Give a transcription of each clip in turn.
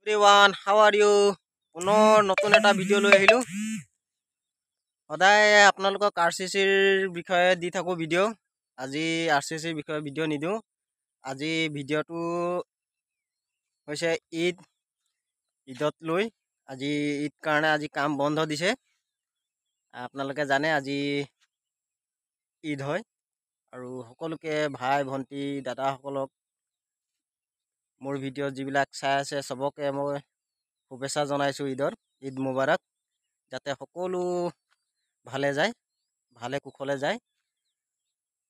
everyone, how are you? পুনৰ নতুন এটা ভিডিঅ' লৈ আহিলোঁ। সদায় আপোনালোকক RCCৰ বিষয়ে দি থাকোঁ ভিডিঅ'। আজি RCCৰ বিষয়ে ভিডিঅ' নিদিওঁ। আজি ভিডিঅ'টো হৈছে ঈদত লৈ। আজি ঈদ কাৰণে আজি কাম বন্ধ দিছে। আপোনালোকে জানে আজি ঈদ হয় আৰু সকলোকে ভাই ভণ্টি দাদাসকলক মোৰ ভিডিঅ' যিবিলাক চাই আছে সবকে মই শুভেচ্ছা জনাইছোঁ ঈদ মুবাৰক। যাতে সকলো ভালে যায়, ভালে কুশলে যায়।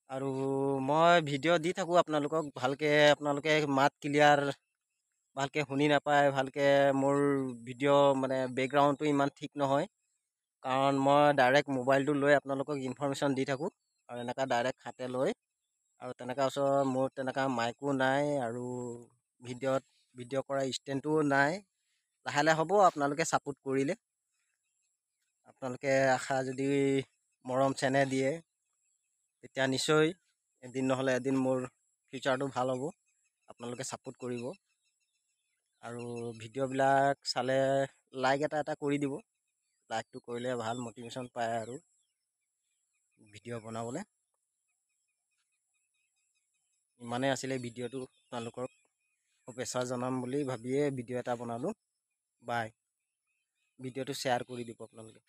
আৰু মই ভিডিঅ' দি থাকোঁ আপোনালোকক, আপোনালোকে মাত ক্লিয়াৰ ভালকৈ শুনি নাপায়। ভালকৈ মোৰ ভিডিঅ' মানে বেকগ্ৰাউণ্ডটো ইমান ঠিক নহয়, কাৰণ মই ডাইৰেক্ট মোবাইলটো লৈ আপোনালোকক ইনফৰমেশ্যন দি থাকোঁ আৰু এনেকুৱা ডাইৰেক্ট হাতে লৈ। আৰু তেনেকুৱা ওচৰত মোৰ তেনেকুৱা মাইকো নাই আৰু ভিডিঅ' কৰা ষ্টেণ্ডটোও নাই। লাহে লাহে হ'ব, আপোনালোকে ছাপোৰ্ট কৰিলে। আপোনালোকে আশা যদি মৰম চেনেহ দিয়ে তেতিয়া নিশ্চয় এদিন নহ'লে এদিন মোৰ ফিউচাৰটো ভাল হ'ব। আপোনালোকে ছাপোৰ্ট কৰিব আৰু ভিডিঅ'বিলাক চালে লাইক এটা কৰি দিব। লাইকটো কৰিলে ভাল মটিভেশ্যন পায় আৰু ভিডিঅ' বনাবলৈ। ইমানেই আছিলে ভিডিঅ'টো, আপোনালোকক শুভেচ্ছা জনাম বুলি ভাবিয়ে ভিডিঅ' এটা বনালোঁ। বাই। ভিডিঅ'টো শ্বেয়াৰ কৰি দিব আপোনালোকে।